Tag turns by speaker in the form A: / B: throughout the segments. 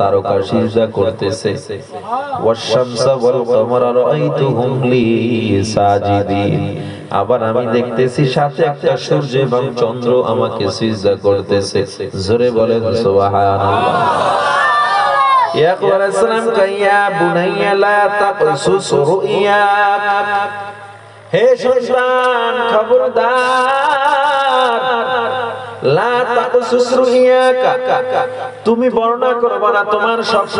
A: তারকা সিজদা করতেছে। ওয়াশ-শামসা ওয়াল কমারা রাআইতুহুম লি সাজিদিন, আবার আমি দেখতেছি সাথে একটা সূর্য এবং চন্দ্র আমাকে সিজদা করতেছে। জোরে বলেন সুবহানাল্লাহ। ইয়াকুব আলাইহিস সালাম কাইয়া বুনাইয়া লা তাকসুস রুইয়াক, হে সন্তান খবরদার, লা তাকসুস রুইয়াকা, তুমি বর্ণনা করবে না তোমার স্বপ্ন,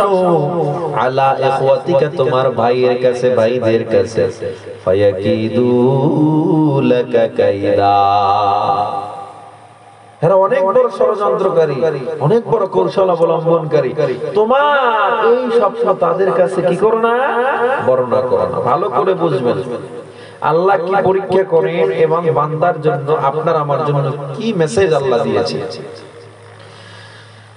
A: আলা ইখওয়াতিকা, তোমার ভাইয়ের কাছে, ভাইদের কাছে, ফায়াকিদু লাকা কাইদা, এরা অনেক বড় ষড়যন্ত্রকারী, অনেক বড় কৌশল অবলম্বনকারী। তোমার এই স্বপ্ন তাদের কাছে কি করো না, বর্ণনা করো না। ভালো করে বুঝবেন আল্লাহ কি পরীক্ষা করেন এবং বান্দার জন্য, আপনার আমার জন্য কি মেসেজ আল্লাহ দিয়েছে।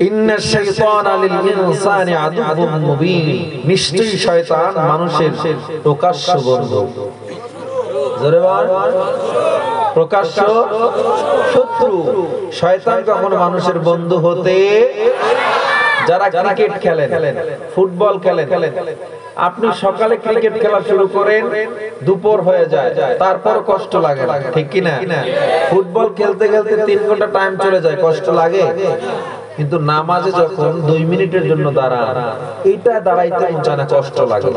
A: ইন্নাশ শাইতানা লিল ইনসানি আদুউম মুবিন, নিশ্চয়ই শয়তান মানুষের প্রকাশ্য বন্ধু। জোরে বল, প্রকাশ্য শত্রু। শয়তান কখনো মানুষের বন্ধু হতে, যারা ক্রিকেট খেলেন, ফুটবল খেলেন, আপনি সকালে ক্রিকেট খেলা শুরু করেন, দুপুর হয়ে যায়, তারপর কষ্ট লাগে না, ঠিক কি না? ফুটবল খেলতে খেলতে 3 ঘন্টা টাইম চলে যায়, কষ্ট লাগে। কিন্তু নামাজে যখন 2 মিনিটের জন্য দাঁড়ান, এইটা দাঁড়াইতে চায় না, কষ্ট লাগে।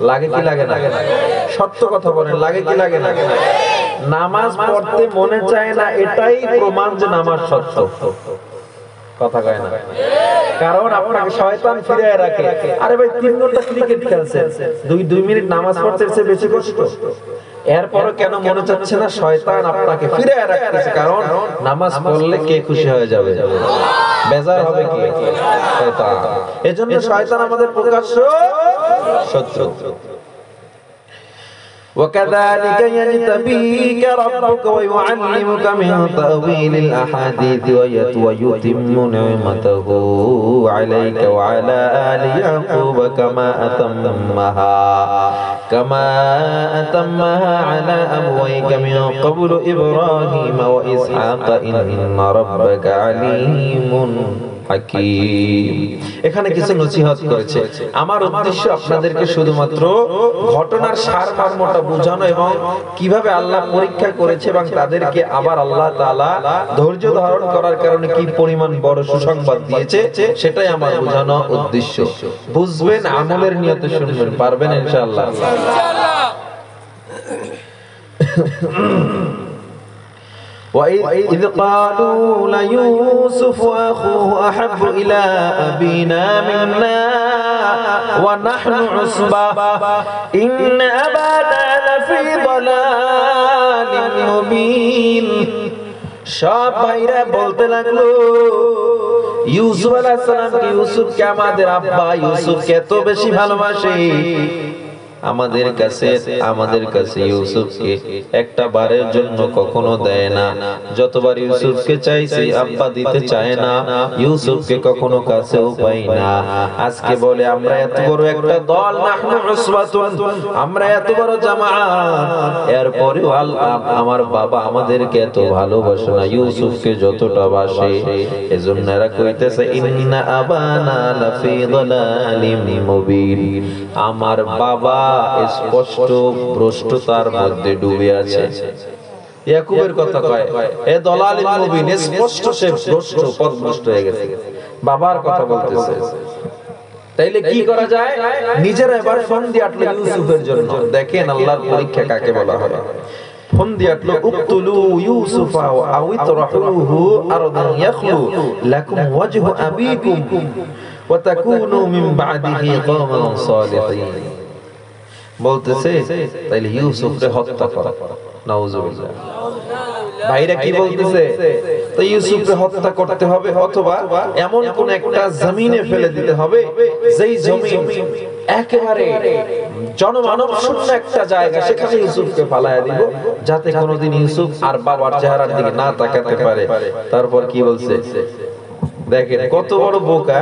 A: লাগে কি লাগে না? সত্য কথা বলেন, লাগে কি লাগে না? নামাজ পড়তে মনে চায় না, এটাই প্রমাণ যে নামাজ সত্য। কথা কয় না? কারণ আপনাকে শয়তান ফিরিয়ে রাখে, আরে ভাই 3 ঘন্টা ক্রিকেট খেলছেন, 2 মিনিট নামাজ পড়তে এসে বেশি কষ্ট। এরপরও কেন মনে চাচ্ছে না? শয়তান আপনাকে ফিরিয়ে রাখতেছে, কারণ নামাজ পড়লে কে খুশি হয়ে যাবে, বেজার হবে কি? শয়তান। এজন্য শয়তান আমাদের প্রকাশ্য শত্রু। وكذلك يجتبيك ربك ويعلمك من تأويل الأحاديث ويتم نعمته عليك وعلى آل يعقوب كما أتمها على أبويك من قبل إبراهيم وإسحاق إن ربك عليم হাকীম। এখানে কিছু নসিহত করেছে। আমার উদ্দেশ্য আপনাদেরকে শুধুমাত্র ঘটনার সারমর্মটা বোঝানো এবং কিভাবে আল্লাহ পরীক্ষা করেছে এবং তাদেরকে আবার আল্লাহ তাআলা ধৈর্য ধারণ করার কারণে কি পরিমাণ বড় সুসংবাদ দিয়েছে, সেটাই আমার বোঝানো উদ্দেশ্য। বুঝবেন, আমলের নিয়তে শুনবেন, পারবেন ইনশাআল্লাহ। وإذ قالوا ليوسف وأخوه أحب إلى أبينا منا ونحن عصبة إن أبانا لفي ضلال مبين। সব ভাইরা বলতে লাগলো ইউসুফ আলাইহিস সালামকে, ইউসুফকে আমাদের আব্বা ইউসুফকে এত বেশি ভালোবাসে, আমাদের কাছে ইউসুফকে একটা বারের জন্য কখনো দেয় না। যতবার ইউসুফকে চাইছি আব্বা দিতে চায় না, ইউসুফকে কখনো কাছেও পাই না। আজকে বলে আমরা এত বড় একটা দল, নাহনু উসওয়াতুন, আমরা এত বড় জামাত, এরপরেও আমার বাবা আমাদেরকে এত ভালোবাসে না, ইউসুফকে যতটা বাসে। এজন্য এরা কইতেছে ইন্না আবানা লাফি দালালিম মুবিন, আমার বাবা স্পষ্ট ভ্রষ্টতার মধ্যে ডুবে আছে। ইয়াকুবের কথা কয়, এ দালালিল মুবিন, স্পষ্ট সে ভ্রষ্ট, পথভ্রষ্ট হয়ে গেছে। বাবার কথা বলতেছে। তাইলে কি করা যায়? নিজেরা এবার ফোন দিয়ে আটলো ইউসুফের জন্য। দেখেন আল্লাহর পরীক্ষা কাকে বলা হয়। ফোন দিয়ে আটলো উকতুলু ইউসুফা আও ইতরাহুহু আরদান ইয়াখলু লাকুম ওয়াজহু আবিকুম ওয়া তাকুনু মিন বাদিহি কওমান সালিহিন। বলতেছে তাইলে ইউসুফকে হত্যা করা। নাউজুবিল্লাহ। ভাইরা কি বলতেছে? তো ইউসুফকে হত্যা করতে হবে, অথবা এমন কোন একটা জমিনে ফেলে দিতে হবে, যেই জমিন একেবারে জনমানব শূন্য একটা জায়গা, সেখানে ইউসুফকে ফালায়া দিব, যাতে কোনোদিন ইউসুফ আর বাবার চেহারার দিকে না তাকাতে পারে। তারপর কি বলছে দেখেন, কত বড় বোকা।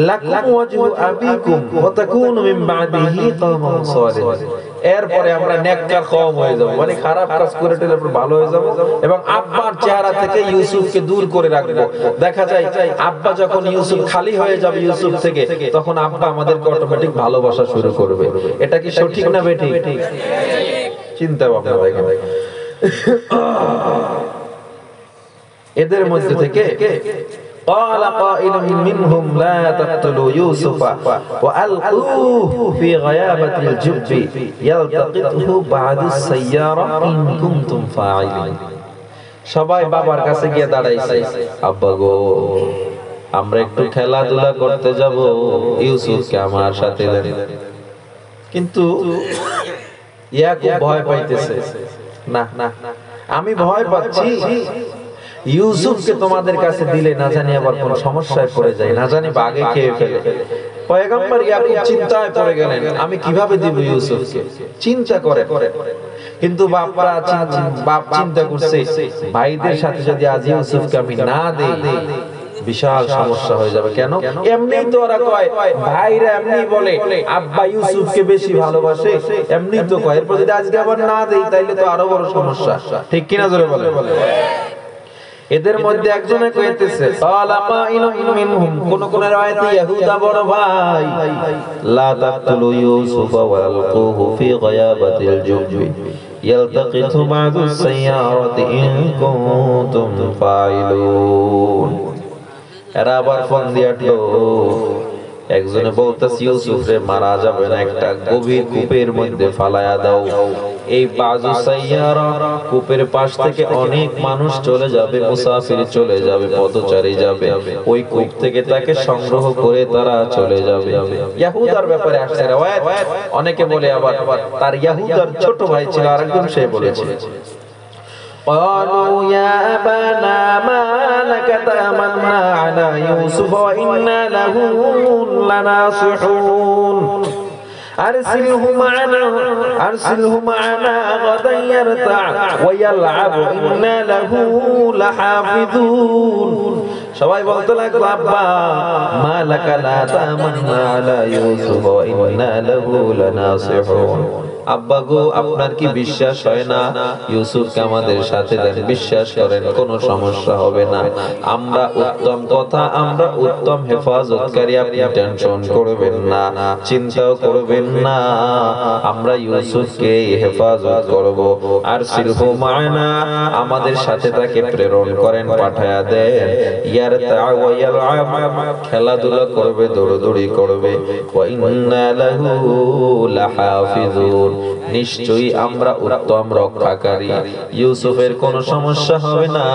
A: লাকুম ওয়াজহু আবিকুম ওয়া তাকুনু মিন বাদিহি কওমান সালিহিন। এরপরে আমরা নেককার কওম হয়ে যাব, মানে খারাপ কাজ করে টেলে পর ভালো হয়ে যাব এবং আব্বার চেহারা থেকে ইউসুফকে দূর করে রাখবো। দেখা যায় আব্বা যখন ইউসুফ খালি হয়ে যাবে ইউসুফ থেকে, তখন আব্বা আমাদেরকে অটোমেটিক ভালোবাসা শুরু করবে। এটা কি সঠিক না বেঠিক? চিন্তা ভাবনা দেখেন। এদের মধ্যে থেকে قال قائل منهم لا تقتلوا يوسف وألقوه في غيابة الجب يلتقطه بعض السيارة إن كنتم فاعلين। সবাই বাবার কাছে গিয়ে দাঁড়াইছে, আব্বা গো আমরা একটু খেলাধুলা করতে যাব, ইউসুফকে আমার সাথে দেন। কিন্তু ইয়াকুব ভয় পাইতেছে, না না আমি ভয় পাচ্ছি ইউসুফকে তোমাদের কাছে দিলে না জানি আবার কোন সমস্যায় পড়ে যায়, না জানি বাঘে খেয়ে ফেলে। পয়গম্বর ইয়াকুব চিন্তায় পড়ে গেলেন, আমি কিভাবে দিব ইউসুফকে, চিন্তা করে। কিন্তু বাপ চিন্তা করছে ভাইদের সাথে যদি আজ ইউসুফকে আমি না দেই বিশাল সমস্যা হয়ে যাবে। কেন? এমনি তো ওরা কয়, ভাইরা এমনি বলে আব্বা ইউসুফকে বেশি ভালোবাসে, এমনি তো কয়। এরপর যদি আজকে আবার না দেই তাইলে তো আরো বড় সমস্যা, ঠিক কিনা জোরে বলে। এদের মধ্যে একজনে কইতেছে ক্বালা কাইলুম মিনহুম, কোন কোন রায়াতে ইহুদা বড় ভাই, লা তাকতুলু ইউসুফা ওয়া আলকুহু ফি গায়াবাতিল জুববি ইয়ালতাকিতু বা'দু সাইয়ারাতি ইন কুনতুম ফাইলুন। এরা আবার ফোন দিয়ালো, একজনে বলতেছে ইউসুফরে মারা যাবে না, একটা গভীর কূপের মধ্যে ফালায়া দাও। এই বাজু সাইয়ারা কূপের পাশ থেকে অনেক মানুষ চলে যাবে, মুসাফির চলে যাবে, পথচারী যাবে, ওই কূপ থেকে তাকে সংগ্রহ করে তারা চলে যাবে। ইয়াহুদার ব্যাপারে আসছে riwayat, অনেকে বলে আবার তার ইয়াহুদার ছোট ভাই ছিল আরেকজন, সে বলেছে قالوا يا أبانا ما لك تأمنا على يوسف وإنا له لناصحون أرسله معنا غدا يرتع ويلعب إنا له لحافظون। সবাই বলতে লাগলো আব্বা মা লাকা লা তামান্না আলা ইউসুফ ওয়া ইন্না লাহু লানাসিহুন। আব্বা গো আপনার কি বিশ্বাস হয় না ইউসুফকে আমাদের সাথে দেন, বিশ্বাস করেন কোনো সমস্যা হবে না, আমরা উত্তম কথা, আমরা উত্তম হেফাজতকারী, আপনি টেনশন করবেন না, চিন্তাও করবেন না, আমরা ইউসুফকে হেফাজত করব। আর সিলহু মা'না, আমাদের সাথে তাকে প্রেরণ করেন, পাঠায়া দেন। ইয়ারতা ওয়া ইয়ালআব, খেলাধুলা করবে, দৌড়দৌড়ি করবে। ওয়া ইন্না লাহু লাহাফিজুন, নিশ্চয়ই আমরা উত্তম রক্ষাকারী, ইউসুফের কোনো সমস্যা হবে না।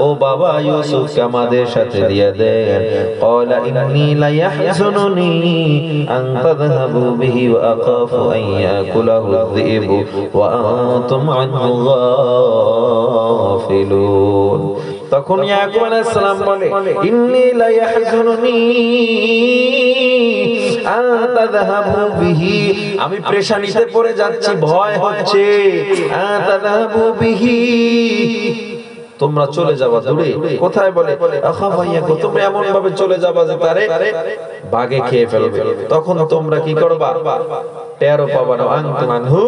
A: ও বাবা ইউসুফকে আমাদের সাথে দিয়ে দেন। ক্বালা ইন্নী লা ইয়াহজুনুনি আন তাযহাবু বিহি ওয়া আখাফু আন ইয়াকুলাহু আয-যিবু ওয়া আনতুম আনহু গাফিলুন। তখন ইয়াকুব আলাইহিস সালাম বলে ইন্নী লা ইয়াহজুনুনি আন তাযহাবু বিহি, আমি পেরেশানিতে পড়ে যাচ্ছি, ভয় হচ্ছে। আন তাযহাবু বিহি, তোমরা চলে যাবা দূরে। কোথায়? বলে আখাফাইয়া, তোমরা এমন ভাবে চলে যাবা যে তারে বাঘে খেয়ে ফেলবে। তখন তোমরা কি করবা? টেরও পাবা না। আনতুম আনহু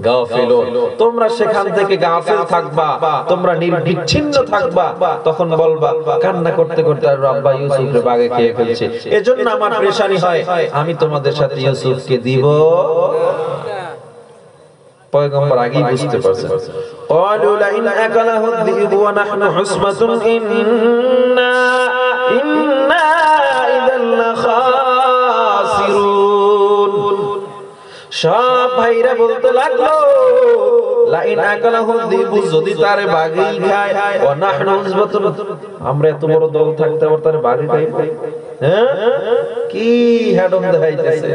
A: গাফিলুন, তোমরা সেখান থেকে গাফিল থাকবা, তোমরা নির্বিচ্ছিন্ন থাকবা। তখন বলবা কান্না করতে করতে, আব্বা ইউসুফকে বাঘে খেয়ে ফেলছে, এজন্য আমার পেরেশানি হয়, আমি তোমাদের সাথে ইউসুফকে দিব। পয়গম্বর আগেই বুঝতে পারছেন। ক্বালু লা ইন আকালাহু আয-যিবু ওয়া নাহনু উসমাতুন ইন্না ইযাল লাখাসিরুন। সব ভাইরা বলতে লাগলো লা ইন আকালাহু আয-যিবু, যদি তারে বাঘই খায়, ওয়া নাহনু উসমাতুন, আমরা এত বড় দল থাকতে আবার তারে বাঘে খাইবো? হ্যাঁ, কি হেডম দেখাইতেছে।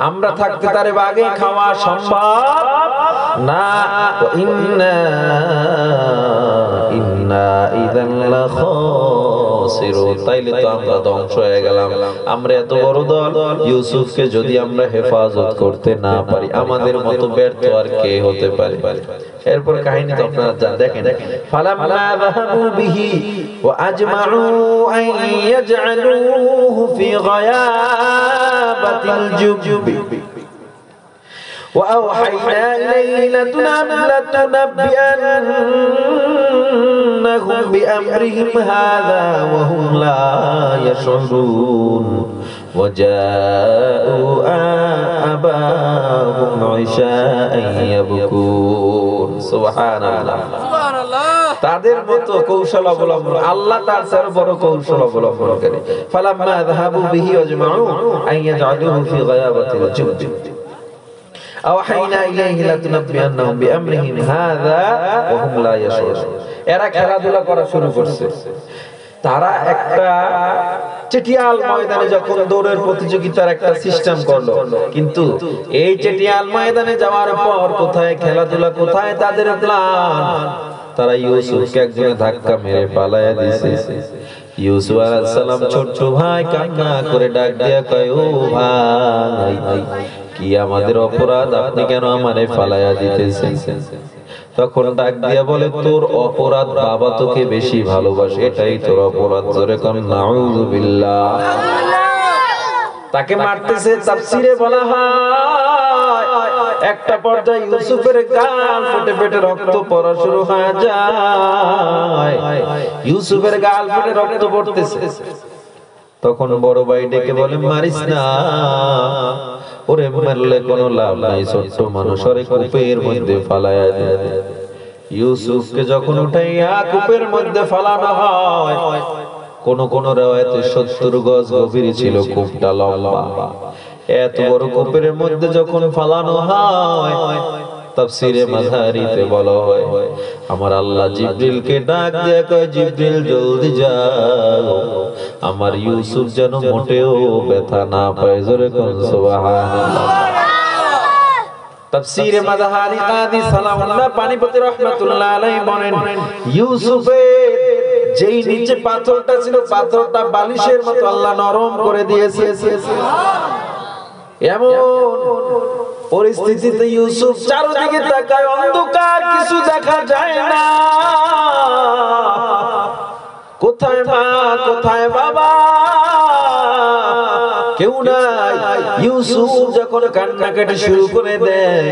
A: আমরা থাকতে তারে বাঘে খাওয়া সম্ভব না। ইন্না ইযাল লাখাসিরুন, তাইলে তো আমরা ধ্বংস হয়ে গেলাম। আমরা এত বড় দল, ইউসুফকে যদি আমরা হেফাজত করতে না পারি, আমাদের মতো ব্যর্থ আর কে হতে পারে? এরপর কাহিনী তো আপনারা দেখেন। ফালাম্মা যাহাবু বিহি ওয়া আজমাউ আন ইয়াজআলুহু ফি في غيابة الجب وأوحينا إليه لتنبئنهم بأمرهم هذا وهم لا يشعرون وجاءوا آباءهم عشاء يبكون سبحان الله তাদের মতো কৌশল অবলম্বন আল্লাহ তার চেয়ে বড় কৌশল অবলম্বন করে ফালাম্মা যাহাবু বিহি ওয়াজমাউ আইয়াজআলুহু ফি গায়াবাতিল জুব আওহাইনা ইলাইহি লাতুনাব্বিয়ান্নাহুম বিআমরিহিম হাযা ওয়া হুম লা ইয়াশউরুন এরা খেলাধুলা করা শুরু করছে তারা একটা চেটিয়াল ময়দানে যখন দৌড়ের প্রতিযোগিতার একটা সিস্টেম করলো কিন্তু এই চেটিয়াল ময়দানে যাওয়ার পর কোথায় খেলাধুলা কোথায় তাদের প্ল্যান তারা ইউসুফকে একজনে ধাক্কা মেরে পালায়া দিয়েছে ইউসুফ আলাইহিস সালাম ছোট ভাই কান্না করে ডাক দিয়া কয় ও ভাই কি আমাদের অপরাধ আপনি কেন আমারে পালায়া দিতেছেন তখন ডাক দিয়া বলে তোর অপরাধ বাবা তোকে বেশি ভালোবাসে এটাই তোর অপরাধ জোরে কোন নাউযুবিল্লাহ তাকে মারতেছে তাফসীরে বলা হয় একটা পর্যায়ে ইউসুফের গাল ফেটে ফেটে রক্ত পড়া শুরু হয়ে যায় ইউসুফের গাল ফেটে রক্ত পড়তেছে তখন বড় ভাই ডেকে বলে মারিস না ওরে মারলে কোনো লাভ নাই ছোট মানুষের কূপের মধ্যে ফালায়া দে ইউসুফকে যখন উঠাইয়া কূপের মধ্যে ফালানো হয় কোন কোন riwayate 70 গজ গভীর ছিল কূপটা লম্বা এত বড় কূপের মধ্যে যখন ফালানো হয় তাফসীরে মাযহারিতে বলা হয় আমার আল্লাহ জিবরিলকে ডাক দিয়ে কয় জিবরিল জলদি যাও আমার ইউসুফ যেন মোটেও ব্যথা না পায় জোরে কোন সুবহানাল্লাহ তাফসীরে মাযহারি কাদি সালামুল্লাহ পানিপতি রাহমাতুল্লাহ আলাইহি বলেন ইউসুফের যেই নিচে পাথরটা ছিল পাথরটা বালিশের মতো আল্লাহ নরম করে দিয়েছে এমন পরিস্থিতিতে ইউসুফ চারদিকে তাকায় অন্ধকার কিছু দেখা যায় না কোথায় মা কোথায় বাবা কেউ নাই ইউসুফ যখন কান্নাকাটি শুরু করে দেয়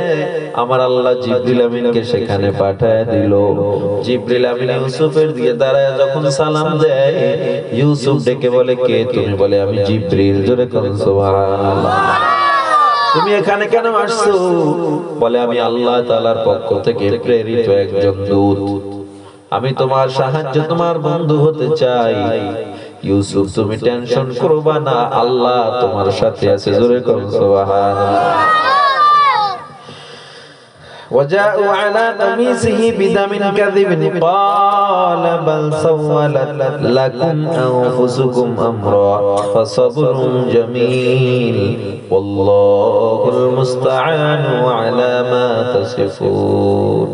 A: আমার আল্লাহ জিবরিল আমিনকে সেখানে পাঠায় দিল জিবরিল আমিন ইউসুফের দিকে দাঁড়ায় যখন সালাম দেয় ইউসুফ ডেকে বলে কে তুমি বলে আমি জিবরিল জোরে কোন সুবহানাল্লাহ তুমি এখানে কেন আসছো বলে আমি আল্লাহ তাআলার পক্ষ থেকে প্রেরিত একজন দূত আমি তোমার সাহায্য তোমার বন্ধু হতে চাই ইউসুফ তুমি টেনশন করবা না আল্লাহ তোমার সাথে আছে জোরে কোন সুবহানাল্লাহ وجاءوا على قميصه بدم كذب قال بل سولت لكم أنفسكم أمرا فصبر جميل والله المستعان على ما تصفون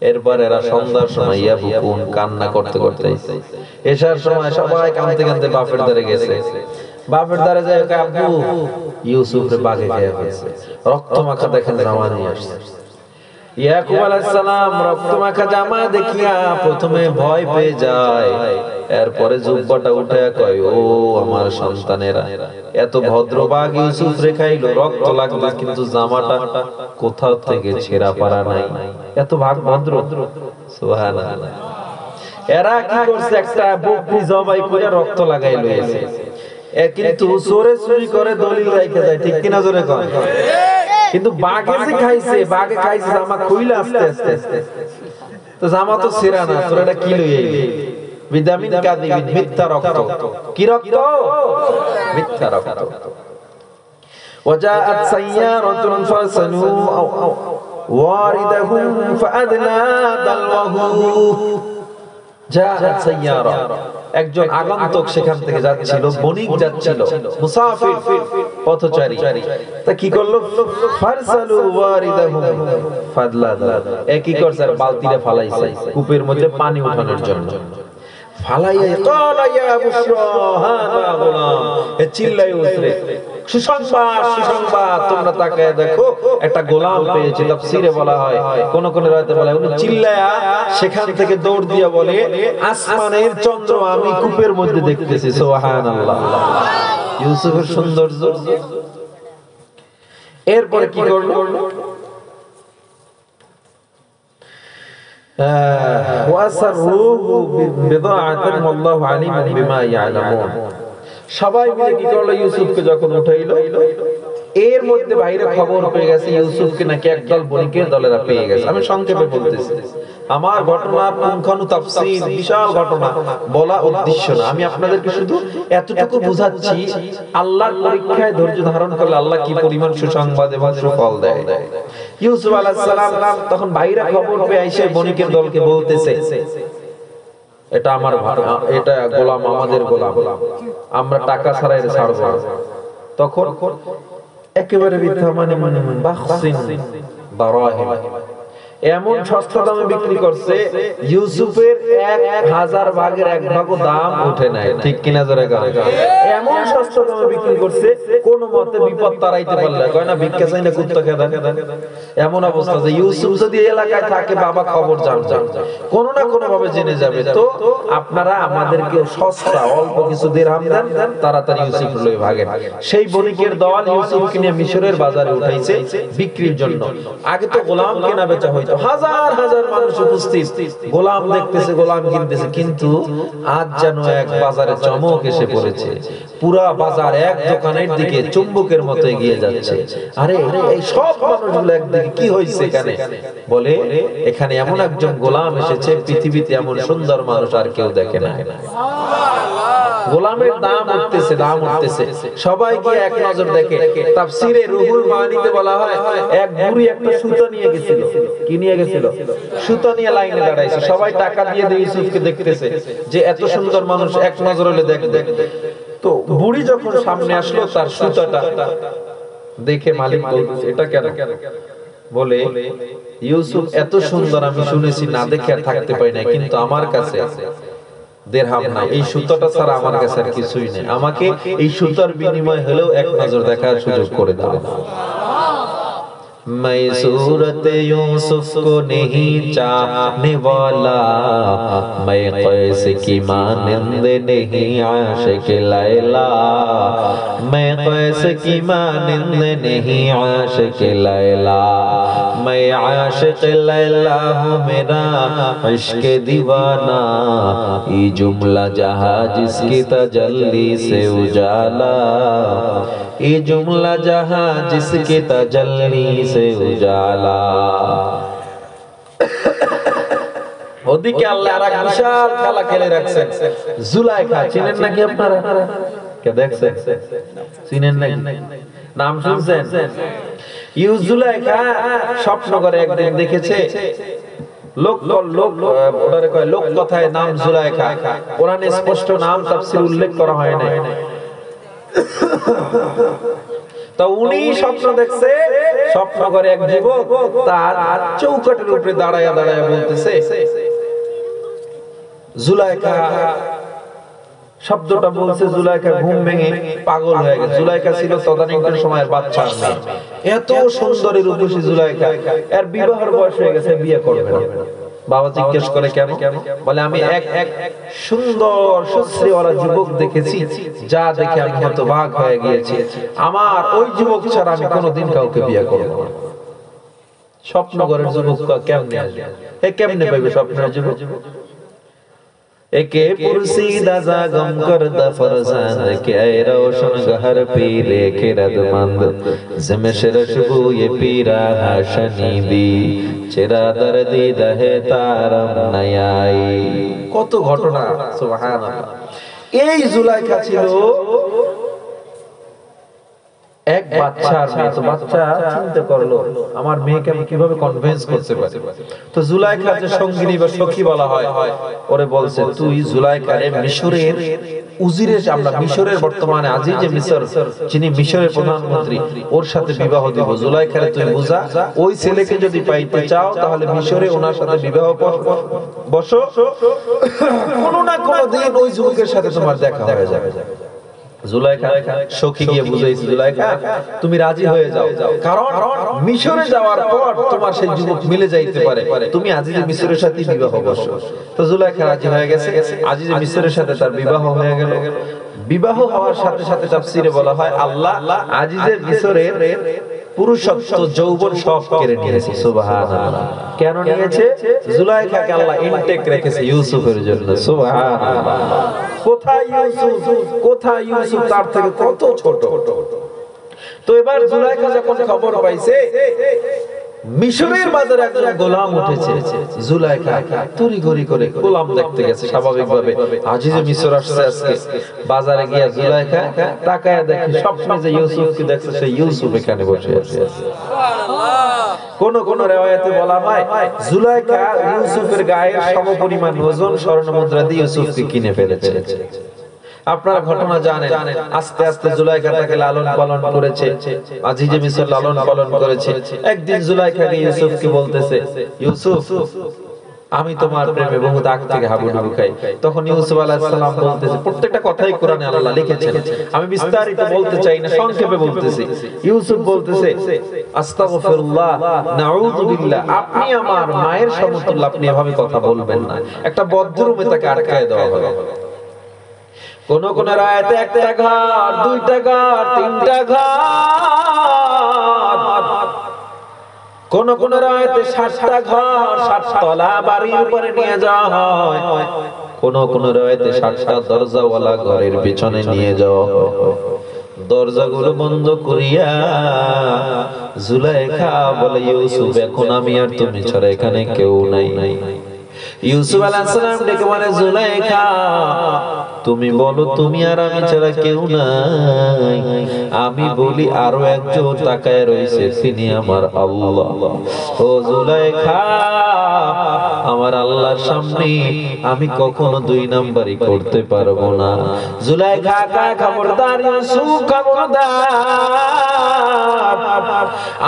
A: এরপর এরা সন্ধ্যার সময় ইয়াবুকুন কান্না করতে করতে এশার সময় সবাই কাঁদতে কাঁদতে বাপের দ্বারে গেছে বাপের দ্বারে যায় আব্বু ইউসুফরে বাগে খেয়ে ফেলছে রক্ত মাখা দেখেন জামা নিয়ে আসছে ইয়াকুব আলাইহিস সালাম রক্ত মাখা জামা দেখিয়া প্রথমে ভয় পেয়ে যায় এরপরে জুব্বাটা উঠায়া কয় ও আমার সন্তানেরা এত ভদ্র বাঘ ইউসুফ রে খাইলো রক্ত লাগলো কিন্তু জামাটা কোথাও থেকে ছেঁড়া পারা নাই এত ভাগ ভদ্র সুবহানাল্লাহ এরা কি করছে একটা বকরি জবাই করে রক্ত লাগাই লইছে কিন্তু চোরে চুরি করে দলিল রাখে যায় ঠিক কিনা জোরে কর কিন্তু বাঘে যে খাইছে বাঘে খাইছে জামা খুইলা আস্তে আস্তে তো জামা তো ছেঁড়া না তোর এটা কি লই আইলি বিদামিন কাযিবিন মিথ্যা রক্ত কি রক্ত মিথ্যা রক্ত وجاءت سيارة فارسلوا واردهم فأدلى دلوه জাআত সাইয়ারা একজন আগন্তুক সেখান থেকে যাচ্ছিল বণিক যাচ্ছিল মুসাফির পথচারী তা কি করলো ফারসালু ওয়ারিদাহু ফাদলা একই করছে বালতিতে ফালাইছে কূপের মধ্যে পানি ওঠানোর জন্য ফালাইয়া ক্বালা ইয়া বুশরা হাদা গোলাম এ চিল্লাই উঠে সুসংবাদ তোমরা তাকায় দেখো একটা গোলাম পেয়েছি তাফসীরে বলা হয় কোন কোন রাতে বলা হয় উনি চিল্লায়া সেখান থেকে দৌড় দিয়া বলে আসমানের চন্দ্র আমি কূপের মধ্যে দেখতেছি সুবহানাল্লাহ ইউসুফের সৌন্দর্য। এরপরে কি করলো? সবাই মিলে কি করলো? ইউসুফকে যখন উঠাইলো, এর মধ্যে বাইরে খবর পেয়ে গেছে ইউসুফকে নাকি একদল বণিকের দলেরা পেয়ে গেছে। আমি সংক্ষেপে বলতেছি, আমার ঘটনার পুঙ্খানু তাফসীর, বিশাল ঘটনা বলা উদ্দেশ্য না, আমি আপনাদেরকে শুধু এতটুকু বুঝাচ্ছি আল্লাহর পরীক্ষায় ধৈর্য ধারণ করলে আল্লাহ কি পরিমাণ সুসংবাদ এবং সুফল দেয়। ইউসুফ আলাইহিস সালাম তখন বাইরে খবর পেয়ে এসে বণিকের দলকে বলতেছে, এটা আমার এটা গোলাম, আমাদের গোলাম, আমরা টাকা ছাড়া এর ছাড়ব না। তখন একেবারে মিথ্যা মানে বাখসিন দারাহিম, এমন সস্তা দামে বিক্রি করছে, ইউসুফের 1000 ভাগের 1 ভাগও দাম উঠে নাই। ঠিক কিনা জোরে গান? এমন সস্তা দামে বিক্রি করছে, কোন মতে বিপদ তাড়াইতে পারলে কয় না ভিক্ষা চাই না কুত্তা খেদা। এমন অবস্থা যে ইউসুফ যদি এলাকায় থাকে বাবা খবর জানবে, কোন না কোন ভাবে জেনে যাবে। তো আপনারা আমাদেরকে সস্তা অল্প কিছু দিরহাম দেন, তাড়াতাড়ি ইউসুফ লয়ে ভাগেন। সেই বণিকের দল ইউসুফকে নিয়ে মিশরের বাজারে উঠাইছে বিক্রির জন্য। আগে তো গোলাম কেনা বেচা হইতো, হাজার হাজার মানুষ উপস্থিত, গোলাম দেখতেছে, গোলাম কিনতেছে। কিন্তু আজ যেন এক বাজারে চমক এসে পড়েছে, পুরা বাজার এক দোকানের দিকে চুম্বকের মতো এগিয়ে যাচ্ছে। আরে এই সব মানুষগুলো একদিকে কি হয়েছে এখানে? বলে এখানে এমন একজন গোলাম এসেছে, পৃথিবীতে এমন সুন্দর মানুষ আর কেউ দেখে না। গোলামের দাম উঠতেছে, দাম উঠতেছে, সবাই গিয়ে এক নজর দেখে। তাফসীরে রুহুল মানিতে বলা হয় এক বুড়ি একটা সুতো নিয়ে গেছিল। কি নিয়ে গেছিল? সুতো নিয়ে লাইনে দাঁড়াইছে, সবাই টাকা দিয়ে দিয়ে ইউসুফকে দেখতেছে যে এত সুন্দর মানুষ, এক নজর হলে দেখবে। তো বুড়ি যখন সামনে আসলো, তার সুতাটা দেখে মালিক বলছে এটা কেন? বলে ইউসুফ এত সুন্দর আমি শুনেছি, না দেখে আর থাকতে পারি না, কিন্তু আমার কাছে দিরহাম নাই, এই সুতাটা ছাড়া আমার কাছে আর কিছুই নেই, আমাকে এই সুতার বিনিময় হলেও এক নজর দেখার সুযোগ করে দাও। मैं सूरत यूसुफ को नहीं चाहने वाला, मैं कैस की मानिंद नहीं आशिक लैला, मैं कैस की मानिंद नहीं आशिक लैला, मैं आशिक लैला हूँ मेरा इश्क दीवाना, ये जुमला जहाँ जिसकी तजल्ली से उजाला, ये जुमला जहाँ जिसकी तजल्ली से उजाला। ওদিকে আল্লাহ আরেক বিশাল খেলা খেলে রাখছেন। জুলাইখা চিনেন নাকি আপনারা? কে দেখছেন? চিনেন নাকি? নাম শুনছেন? জুলাইখা স্বপ্ন করে একদিন দেখেছে, লোক ওটারে কয় লোক কথায় নাম জুলাইখা, কোরআনে স্পষ্ট নাম তাফসীর উল্লেখ করা হয় না। তো উনি স্বপ্ন দেখছে, স্বপ্ন করে এক যুবক তার চৌকাঠের উপরে দাঁড়ায়া দাঁড়ায়া বলতেছে জুলাইখা, শব্দটা বলছে জুলাইখা ঘুম ভেঙে পাগল হয়ে গেছে। জুলাইখা ছিল তদানীন্তন সময়ের বাদশার মেয়ে, এত সুন্দরী রূপসী জুলাইখা, এর বিবাহের বয়স হয়ে গেছে, বিয়ে করবে না। বাবা জিজ্ঞেস করে কেন? বলে আমি এক সুন্দর সুশ্রীওয়ালা যুবক দেখেছি, যা দেখে আমি হতবাক হয়ে গিয়েছি, আমার ওই যুবক ছাড়া আমি কোনোদিন কাউকে বিয়ে করব না। স্বপ্ন ঘরের যুবক কেমনে আসবে? কেমনে পাইবে স্বপ্নের যুবক? एके पुरसीदा जागम करदा फरजान के ऐ रोशन गहर पीरे के रदमंद ज़िमशर शुबू ये पीरा हाशनी दी चिरा दर्दी दहे तारम नयाई। কত ঘটনা, সুবহানাল্লাহ। এই জুলাইখা ছিল এক বাচ্চার মেয়ে। তো বাচ্চা চিন্তা করলো আমার মেয়েকে আমি কিভাবে কনভিন্স করতে পারি। তো জুলাইখা যে সঙ্গিনী বা সখী বলা হয়, ওরে বলছে তুই জুলাইখারে মিশরের উজিরে, আমরা মিশরের বর্তমানে আজিজে মিশর যিনি মিশরের প্রধানমন্ত্রী, ওর সাথে বিবাহ দিব। জুলাইখারে তুই বুঝা, ওই ছেলেকে যদি পাইতে চাও তাহলে মিশরে ওনার সাথে বিবাহ বসো, কোনো না কোনো দিন ওই যুবকের সাথে তোমার দেখা হয়ে যাবে। জুলাইখা সখী গিয়ে বুঝাইছে জুলাইখা তুমি রাজি হয়ে যাও, কারণ মিশরে যাওয়ার পর তোমার সেই যুবক মিলে যাইতে পারে, তুমি আজিজে মিশরের সাথে বিবাহ বসো। তো জুলাইখা রাজি হয়ে গেছে, আজিজে মিশরের সাথে তার বিবাহ হয়ে গেল। বিবাহ হওয়ার সাথে সাথে তাফসীরে বলা হয় আল্লাহ আজিজে মিসরের পুরুষত্ব যৌবন সব কেড়ে নিয়েছে। সুবহানাল্লাহ। কেন নিয়েছে? জুলাইখাকে আল্লাহ ইনটেক রেখেছে ইউসুফের জন্য। সুবহানাল্লাহ। কোথায় ইউসুফ, কোথায় ইউসুফ তার থেকে কত ছোট। তো এবার জুলাইখা যখন খবর পাইছে মিশরের বাজারে একজন গোলাম উঠেছে, জুলাইখা তড়িঘড়ি করে গোলাম দেখতে গেছে। স্বাভাবিকভাবে আজিজে মিশর আসছে আজকে, বাজারে গিয়ে জুলাইখা তাকায় দেখে সবসময় যে ইউসুফকে দেখছে সেই ইউসুফ এখানে বসে আছে। কোন কোন রিওয়ায়াতে বলা হয় জুলাইখা ইউসুফের গায়ের সমপরিমাণ ওজন স্বর্ণ মুদ্রা দিয়ে ইউসুফকে কিনে ফেলেছে। আপনারা ঘটনা জানেন, আস্তে আস্তে জুলাইখা তাকে লালন পালন করেছে, আজিজে মিসর লালন পালন করেছে। একদিন জুলাইখা ইউসুফকে বলতেছে, ইউসুফ আমি তোমার প্রেমে বহু দাগ থেকে হাবুডুবু খাই। তখন ইউসুফ আলাইহিস সালাম বলতেছে, প্রত্যেকটা কথাই কোরআনে আল্লাহ লিখেছেন, আমি বিস্তারিত বলতে চাই না, সংক্ষেপে বলতেছি। ইউসুফ বলতেছে, আস্তাগফিরুল্লাহ নাউযু বিল্লাহ, আপনি আমার মায়ের সমতুল্য, আপনি এভাবে কথা বলবেন না। একটা বদ্ধরুমে তাকে আটকায় দেওয়া হবে। কোন কোন রায়াতে একটা ঘর, দুইটা ঘর, তিনটা ঘর, কোন কোন রায়াতে 60টা ঘর, 60 তলা বাড়ির উপরে নিয়ে যাওয়া হয়, কোন কোন রায়াতে 60টা দরজাওয়ালা ঘরের পিছনে নিয়ে যাওয়া হয়। দরজাগুলো বন্ধ করিয়া জুলাইখা বলে, ইউসুফ এখন আমি আর তুমি ছাড়া এখানে কেউ নাই। ইউসুফ আলাইহিস সালাম ডেকে বলে, জুলাইখা তুমি বলো তুমি আর আমি ছাড়া কেউ নাই। আমি বলি আরো একজন তাকায় রয়েছে, তিনি আমার আল্লাহ। ও জুলাইখা, আমার আল্লাহর সামনে আমি কখনো দুই নাম্বারই করতে পারবো না। জুলাইখা খবরদার, ইউসুফ খবরদার,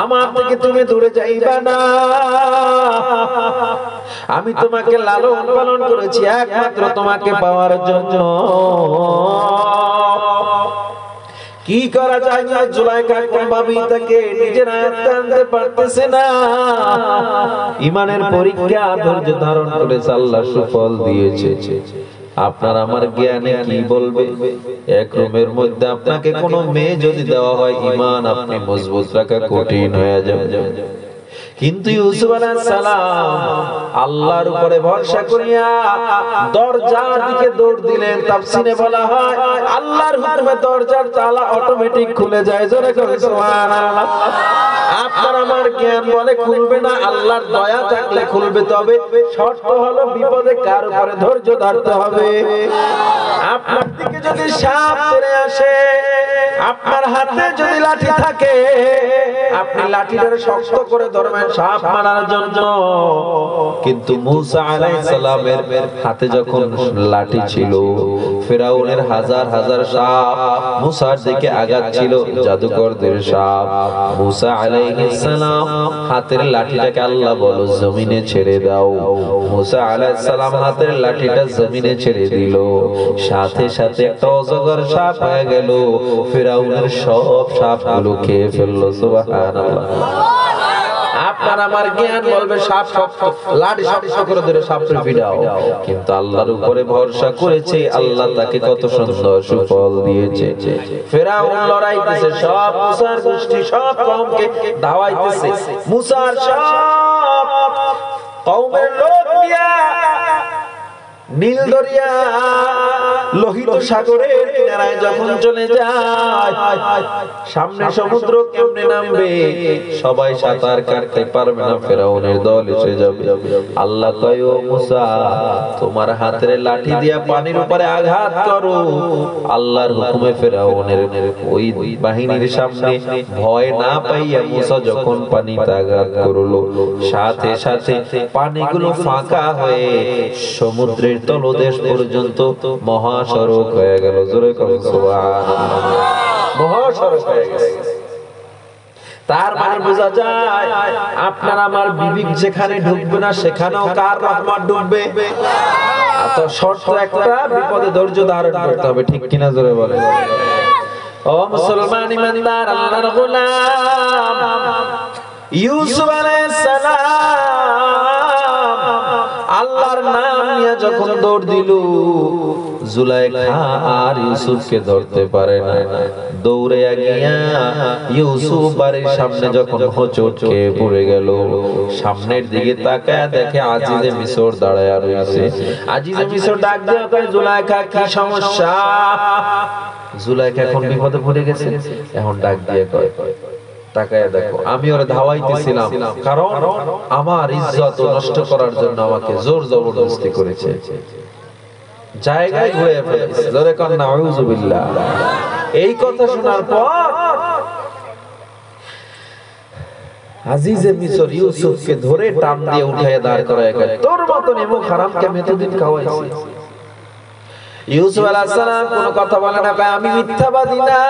A: আমার থেকে তুমি দূরে যাইবা না। আমি তোমাকে লালন পালন করেছি একমাত্র তোমাকে পাওয়ার জন্য। কি করা যায়? জুলাইখা কোনভাবেই তাকে নিজের আয়ত্তে আনতে পারতেছে না। ঈমানের পরীক্ষা ধৈর্য ধারণ করেছে, আল্লাহ সুফল দিয়েছে। আপনার আমার জ্ঞানে কি বলবে? এক রুমের মধ্যে আপনাকে কোনো মেয়ে যদি দেওয়া হয়, ঈমান আপনি মজবুত রাখা কঠিন হয়ে যাবে। কিন্তু ইউসুফ আলাইহিস সালাম আল্লাহর উপরে ভরসা করিয়া দরজার দিকে দৌড় দিলেন। তাফসীরে বলা হয় আল্লাহর হুকুমে দরজার তালা অটোমেটিক খুলে যায়। জোরে করে সুবহানাল্লাহ। আপনার আমার জ্ঞান বলে খুলবে না, আল্লাহর দয়া থাকলে খুলবে। তবে শর্ত হলো বিপদে কার উপরে ধৈর্য ধরতে হবে। আপনার দিকে যদি সাপ তেড়ে আসে, আপনার হাতে যদি লাঠি থাকে, আপনি লাঠিটারে শক্ত করে ধরবেন সাপ মারার জন্য। কিন্তু মূসা আলাইহিস সালামের হাতে যখন লাঠি ছিল, ফিরাউনের হাজার হাজার সাপ মূসার দিকে আগাচ্ছিল, জাদুকরদের সাপ। মূসা আলাইহিস সালাম হাতের লাঠিটাকে আল্লাহ বলো জমিনে ছেড়ে দাও। মূসা আলাইহিস সালাম হাতের লাঠিটা জমিনে ছেড়ে দিল, সাথে সাথে একটা অজগর সাপ হয়ে গেল, ফিরাউনের সব সাপগুলো খেয়ে ফেললো। সুবহানাল্লাহ। আপনার আমার জ্ঞান বলবে সাপ শক্ত, লাঠি শক্ত করে ধরে সাপকে ফিরাও। কিন্তু আল্লাহর উপরে ভরসা করেছে, আল্লাহ তাকে কত সুন্দর সুফল দিয়েছে। ফিরাউন লড়াইতেছে, সব মূসার গোষ্ঠী সব কওমকে ধাওয়াইতেছে। মূসার সব কওমের লোক নিয়ে নীল দরিয়া লোহিত সাগরের কিনারায় যখন চলে যায়, সামনে সমুদ্র কেমনে নামবে, সবাই সাঁতার কাটতে পারবে না, ফিরাউনের দল এসে যাবে। আল্লাহ কয়, ও মূসা তোমার হাতের লাঠি দিয়া পানির উপরে আঘাত করো। আল্লাহর হুকুমে ফিরাউনের ওই বাহিনীর সামনে ভয় না পাইয়া মূসা যখন পানিতে আঘাত করলো, সাথে সাথে পানিগুলো ফাঁকা হয়ে সমুদ্রের তলদেশ পর্যন্ত মহাসড়ক হয়ে গেল। জোরে করুন সুবহানাল্লাহ। মহাসড়ক হয়ে গেছে। তার মানে বোঝা যায় আপনার আমার বিবেক যেখানে ঢুকবে না, সেখানেও কার রহমত ঢুকবে। তো শর্ত একটা, বিপদে ধৈর্য ধারণ করতে হবে। ঠিক কিনা? জোরে বলেন। ও মুসলমান ইমানদার আল্লাহর গোলাম, ইউসুফ আলাইহিস সালাম আল্লাহর নাম নিয়ে যখন দৌড় দিল, जुलाइखा আর ইউসুফকে ধরতে পারে না। দৌড়ে গিয়া ইউসুফ বাড়ির সামনে যখন হোঁচট খেয়ে পড়ে গেল, সামনের দিকে তাকায় দেখে আজিজে মিশর দাঁড়ায় রয়েছে। আজিজে মিশর ডাক দিয়ে কয়, জুলাইখা কি সমস্যা? জুলাইখা এখন বিপদে পড়ে গেছে। এখন ডাক দিয়ে কয়, তাকায় দেখো, আমি ওরে ধাওয়াইতেছিলাম, কারণ আমার ইজ্জত নষ্ট করার জন্য আমাকে জোর জবরদস্তি করেছে। জায়গায় ঘুরে ফেলেছে। জোরে কর না আউযুবিল্লাহ। এই কথা শোনার পর আজিজে মিশর ইউসুফকে ধরে টান দিয়ে উঠায় দাঁড় করায় গেল, তোর মতন এমন হারামকে আমি এতদিন খাওয়াইছি। ইউসুফ আলাইহিস সালাম কোনো কথা বলে না, কয় আমি মিথ্যাবাদী না,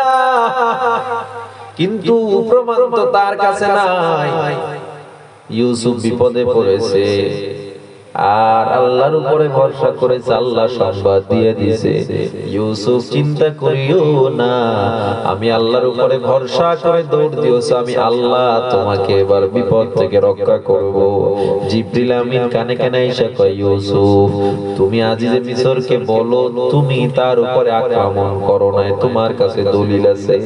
A: কিন্তু প্রমাণ তো তার কাছে নাই। ইউসুফ বিপদে পড়েছে আর আল্লাহর উপরে ভরসা করেছে, আল্লাহ সংবাদ দিয়ে দিয়েছে, ইউসুফ চিন্তা করিও না, আমি আল্লাহর উপরে ভরসা করে দৌড় দিয়েছি, আমি আল্লাহ তোমাকে এবার বিপদ থেকে রক্ষা করব। জিবরিল আমিন কানে কানে এসে কয়, ইউসুফ তুমি আজিজে মিশরকে বলো তুমি তার উপরে আক্রমণ করো না, তোমার কাছে দলিল আছে।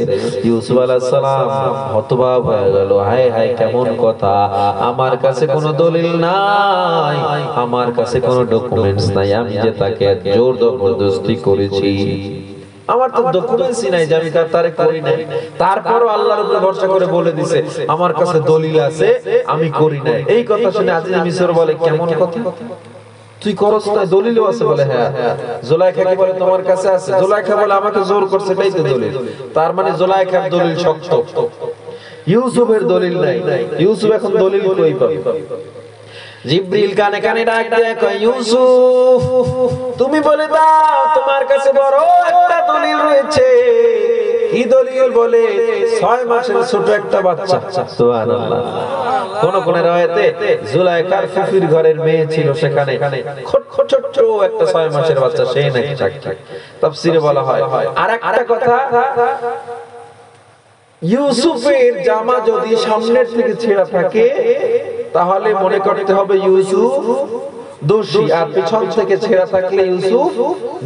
A: ইউসুফ আলাইহিস সালাম হতবাক হয়ে গেল, হায় হায় কেমন কথা, আমার কাছে কোনো দলিল নাই, আমার কাছে কোনো ডকুমেন্টস নাই, আমি যে তাকে জোর জবরদস্তি করেছি, আমার তো ডকুমেন্টসই নাই যে আমি তারে করি নাই। তারপরও আল্লাহর উপরে ভরসা করে বলে দিছে আমার কাছে দলিল আছে, আমি করি নাই। এই কথা শুনে আজিজে মিশর বলে, কেমন কথা, তুই করস না, দলিলও আছে? বলে হ্যাঁ। জুলাইখাকে বলে তোমার কাছে আছে? জুলাইখা বলে আমাকে জোর করছে, এটাই তো দলিল। তার মানে জুলাইখার দলিল শক্ত, ইউসুফের দলিল নাই। ইউসুফ এখন দলিল কই পাবে? জিবরিল কানে কানে ডাক দিয়ে কয়, ইউসুফ তুমি বলে দাও তোমার কাছে বড় একটা দলিল রয়েছে। কি দলিল? বলে 6 মাসের ছোট একটা বাচ্চা। সুবহানাল্লাহ। কোন কোন রায়াতে জুলাইখার ফুফির ঘরের মেয়ে ছিল, সেখানে ছোট একটা 6 মাসের বাচ্চা, সেই নাকি সাক্ষী। তাফসীরে বলা হয়। আর একটা কথা, ইউসুফের জামা যদি সামনের থেকে ছেঁড়া থাকে তাহলে মনে করতে হবে ইউসুফ দোষী, আর পিছন থেকে ছেঁড়া থাকলে ইউসুফ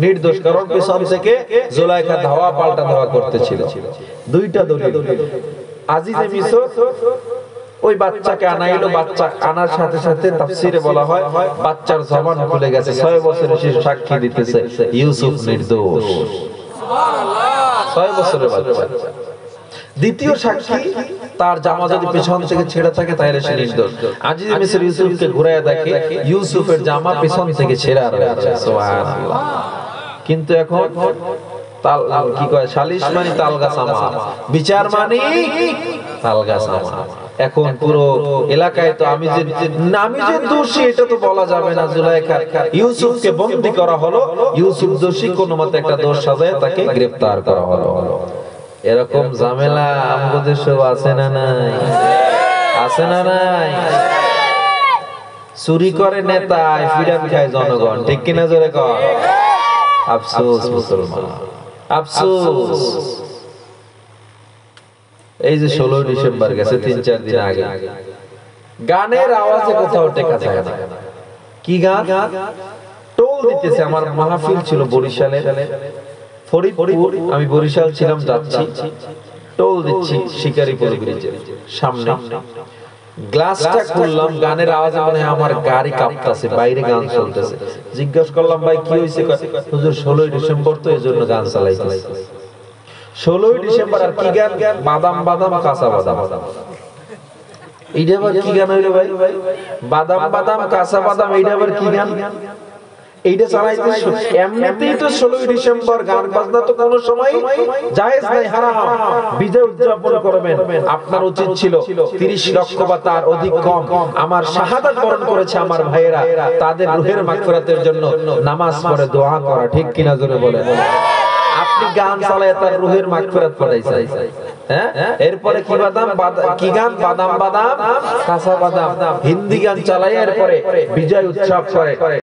A: নির্দোষ, কারণ পিছন থেকে জুলাইখা ধাওয়া পাল্টা ধাওয়া করতেছিল। দুইটা দলিল। আজিজে মিশর ওই বাচ্চাকে আনাইলো, বাচ্চা আনার সাথে সাথে তাফসীরে বলা হয় বাচ্চার জবান খুলে গেছে, 6 বছরের শিশু সাক্ষী দিতেছে ইউসুফ নির্দোষ। সুবহানাল্লাহ। 6 বছরের বাচ্চা। দ্বিতীয় সাক্ষী, তার জামা যদি পেছন থেকে ছেঁড়া থাকে তাহলে সে নির্দোষ। আজিজে মিশর ইউসুফকে ঘুরায় দেখে ইউসুফের জামা পেছন থেকে ছেঁড়া রয়েছে। সুবহানাল্লাহ। কিন্তু এখন কি কয়, সালিশ মানে তালগাছামা, বিচার মানে তালগাছামা। এখন পুরো এলাকায় তো আমি যে দোষী এটা তো বলা যাবে না। জুলাইখা ইউসুফকে বন্দী করা হলো, ইউসুফ দোষী, কোনো মতে একটা দোষ সাজায় তাকে গ্রেফতার করা হলো। এরকম ঝামেলা আমাদের সব আছে না নাই? আছে না নাই? চুরি করে নেতা, ফিরান খায় জনগণ, ঠিক কিনা জোরে কর? আফসোস মুসলমান, আফসোস। এই যে 16 ডিসেম্বর গেছে, 3-4 দিন আগে, গানের আওয়াজে কোথাও টেকা যায় না। কি গান? টোল দিতেছে। আমার মাহফিল ছিল বরিশালে, ফরিদপুর, আমি বরিশাল ছিলাম, যাচ্ছি, টোল দিচ্ছি শিকারীপুর ব্রিজের সামনে। গ্লাসটা খুললাম, গানের আওয়াজে মনে হয় আমার গাড়ি কাঁপতেছে, বাইরে গান চলতেছে। জিজ্ঞেস করলাম, ভাই কি হয়েছে? হুজুর 16 ডিসেম্বর তো এজন্য গান চালাইতেছে। 16 ডিসেম্বর আর কি গান? বাদাম বাদাম কাঁচা বাদাম। এইটা আবার কি গান হইলো ভাই? বাদাম বাদাম কাঁচা বাদাম, এইটা আবার কি গান? এইটা চালাইতে এমনিতেই তো 16 ডিসেম্বর গান বাজনা তো কোনো সময় জায়েজ নাই, হারাম। বিজয় উদযাপন করবেন, আপনার উচিত ছিল 30 লক্ষ বা তার অধিক কম আমার শাহাদাত বরণ করেছে আমার ভাইয়েরা, তাদের রূহের মাগফিরাতের জন্য নামাজ পড়ে দোয়া করা, ঠিক কিনা জোরে বলেন? আপনি গান চালায় তার রূহের মাগফিরাত পড়াইছেন। হ্যাঁ, এরপরে কি বাদাম, কি গান? বাদাম বাদাম কাঁচা বাদাম, হিন্দি গান চালায় এরপরে বিজয় উৎসব করে।